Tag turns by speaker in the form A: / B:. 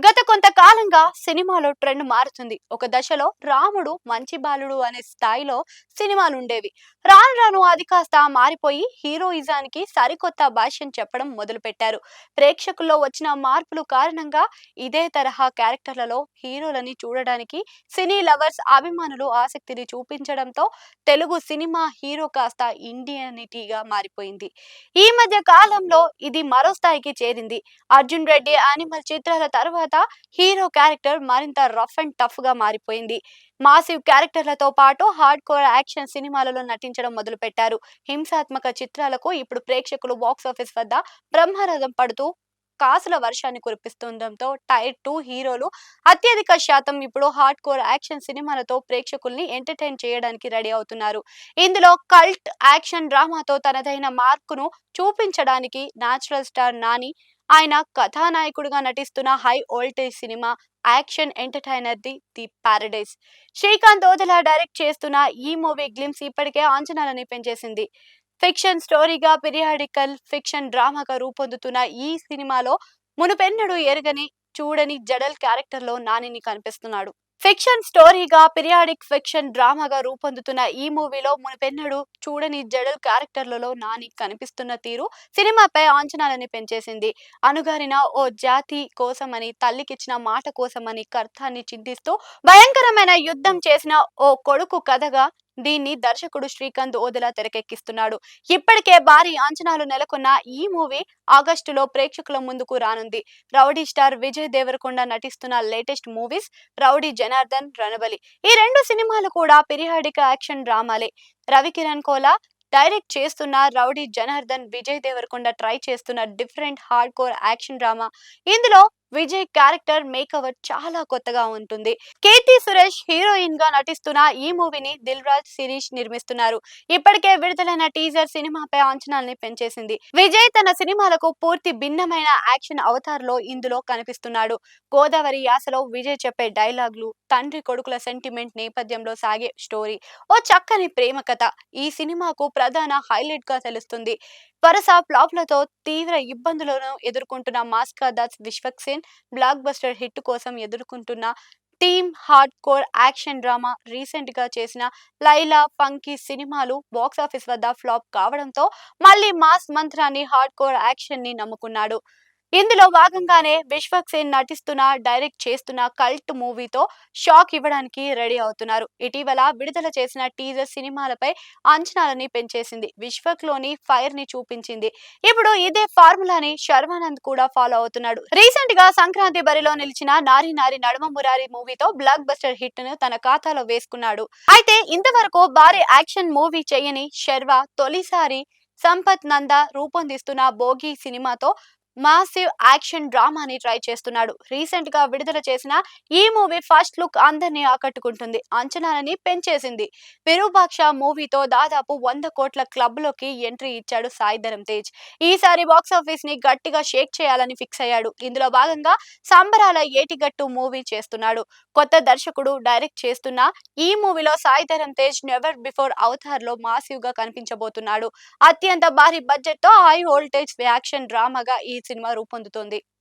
A: గత కొంతకాలంగా సినిమాలో ట్రెండ్ మారుతుంది. ఒక దశలో రాముడు మంచి బాలుడు అనే స్థాయిలో సినిమాలుండేవి. రాను రాను అది కాస్త మారిపోయి హీరోయిజానికి సరికొత్త భాష్యం చెప్పడం మొదలుపెట్టారు. ప్రేక్షకుల్లో వచ్చిన మార్పులు కారణంగా ఇదే తరహా క్యారెక్టర్లలో హీరోలని చూడడానికి సినీ లవర్స్ అభిమానులు ఆసక్తిని చూపించడంతో తెలుగు సినిమా హీరో కాస్త ఇండియనిటీగా మారిపోయింది. ఈ మధ్య కాలంలో ఇది మరో స్థాయికి చేరింది. అర్జున్ రెడ్డి యానిమల్ చిత్రాల తర్వాత హీరో క్యారెక్టర్ మరింత రఫ్ అండ్ టఫ్ గా మారిపోయింది. మాసివ్ క్యారెక్టర్లతో పాటు హార్డ్ కోర్ యాక్షన్ సినిమాలలో నటించడం మొదలుపెట్టారు. హింసాత్మక చిత్రాలకు ఇప్పుడు ప్రేక్షకులు బాక్సాఫీస్ వద్ద బ్రహ్మరథం పడుతూ కాసుల వర్షాన్ని కురిపిస్తుండటంతో టైర్ 2 హీరోలు అత్యధిక శాతం ఇప్పుడు హార్డ్ కోర్ యాక్షన్ సినిమాలతో ప్రేక్షకుల్ని ఎంటర్టైన్ చేయడానికి రెడీ అవుతున్నారు. ఇందులో కల్ట్ యాక్షన్ డ్రామాతో తనదైన మార్కును చూపించడానికి నేచురల్ స్టార్ నాని, ఆయన కథానాయకుడిగా నటిస్తున్న high voltage cinema action entertainer the paradise. Srikanth Odela direct చేస్తున్న ఈ మూవీ గ్లిమ్స్ ఇప్పటికే అంచనాలని పెంచేసింది. ఫిక్షన్ స్టోరీగా పీరియాడికల్ ఫిక్షన్ డ్రామాగా రూపొందుతున్న ఈ సినిమాలో మునుపెన్నడూ ఎరగని చూడని జడల్ క్యారెక్టర్ లో నానిని కనిపిస్తున్నాడు. ఫిక్షన్ స్టోరీగా పీరియాడిక్ ఫిక్షన్ డ్రామాగా రూపొందుతున్న ఈ మూవీలో మునుపెన్నడూ చూడని జడల్ క్యారెక్టర్లలో నాని కనిపిస్తున్న తీరు సినిమాపై అంచనాలని పెంచేసింది. అణగారిన ఓ జాతి కోసమని, తల్లికిచ్చిన మాట కోసమని కర్తాన్ని చింతిస్తూ భయంకరమైన యుద్ధం చేసిన ఓ కొడుకు కథగా దీన్ని దర్శకుడు శ్రీకాంత్ ఓదెలా తెరకెక్కిస్తున్నాడు. ఇప్పటికే భారీ అంచనాలు నెలకొన్న ఈ మూవీ ఆగస్టులో ప్రేక్షకుల ముందుకు రానుంది. రౌడీ స్టార్ విజయ్ దేవరకొండ నటిస్తున్న లేటెస్ట్ మూవీస్ రౌడీ జనార్దన్, రణబలి. ఈ రెండు సినిమాలు కూడా పీరియాడిక్ యాక్షన్ డ్రామాలే. రవికిరణ్ కోలా డైరెక్ట్ చేస్తున్న రౌడీ జనార్దన్ విజయ్ దేవరకొండ ట్రై చేస్తున్న different hard core action drama. ఇందులో విజయ్ క్యారెక్టర్ మేకవర్ చాలా కొత్తగా ఉంటుంది. కీర్తి సురేష్ హీరోయిన్ గా నటిస్తున్న ఈ మూవీని దిల్ రాజ్ శిరీష్ నిర్మిస్తున్నారు. ఇప్పటికే విడుదలైన టీజర్ సినిమాపై అంచనాల్ని పెంచేసింది. విజయ్ తన సినిమాలకు పూర్తి భిన్నమైన యాక్షన్ అవతార్ లో ఇందులో కనిపిస్తున్నాడు. గోదావరి యాసలో విజయ్ చెప్పే డైలాగులు, తండ్రి కొడుకుల సెంటిమెంట్ నేపథ్యంలో సాగే స్టోరీ, ఓ చక్కని ప్రేమ కథ ఈ సినిమాకు ప్రధాన హైలైట్ గా తెలుస్తుంది. వరుస ఫ్లాప్లతో తీవ్ర ఇబ్బందులను ఎదుర్కొంటున్న Mass ka Das Vishwaksen blockbuster hit కోసం ఎదుర్కొంటున్న team hard core action drama. Recent గా చేసిన లైలా, ఫంకీ సినిమాలు బాక్సాఫీస్ వద్ద ఫ్లాప్ కావడంతో మళ్ళీ మాస్ మంత్రాన్ని హార్డ్ కోర్ యాక్షన్ ని నమ్ముకున్నాడు. ఇందులో భాగంగానే విశ్వక్సేన్ నటిస్తున్న, డైరెక్ట్ చేస్తున్న కల్ట్ మూవీతో షాక్ ఇవ్వడానికి రెడీ అవుతున్నారు. ఇటీవల విడుదల చేసిన టీజర్ సినిమాలపై అంచనాలని పెంచేసింది. విశ్వక్లోని ఫైర్ ని చూపించింది. ఇప్పుడు ఇదే ఫార్ములాని శర్వానంద్ కూడా ఫాలో అవుతున్నాడు. రీసెంట్ గా సంక్రాంతి బరిలో నిలిచిన నారి నారి నడుమ మురారి మూవీతో బ్లాక్ బస్టర్ హిట్ ను తన ఖాతాలో వేసుకున్నాడు. అయితే ఇంతవరకు భారీ యాక్షన్ మూవీ చేయని శర్వా తొలిసారి సంపత్ నందా రూపొందిస్తున్న భోగి సినిమాతో మాసివ్ యాక్షన్ డ్రామాని ట్రై చేస్తున్నాడు. రీసెంట్ గా విడుదల చేసిన ఈ మూవీ ఫస్ట్ లుక్ అందరినీ ఆకట్టుకుంటుంది, అంచనాలని పెంచేసింది. విరూపాక్ష మూవీతో దాదాపు 100 కోట్ల క్లబ్ లోకి ఎంట్రీ ఇచ్చాడు సాయి ధరమ్ తేజ్. ఈసారి బాక్సాఫీస్ ని గట్టిగా షేక్ చేయాలని ఫిక్స్ అయ్యాడు. ఇందులో భాగంగా సంబరాల ఏటిగట్టు మూవీ చేస్తున్నాడు. కొత్త దర్శకుడు డైరెక్ట్ చేస్తున్న ఈ మూవీలో Sai Dharam Tej never before Avatar లో మాసివ్ గా కనిపించబోతున్నాడు. అత్యంత భారీ బడ్జెట్ తో హై వోల్టేజ్ యాక్షన్ డ్రామాగా ఈ సినిమా రూపొందుతోంది.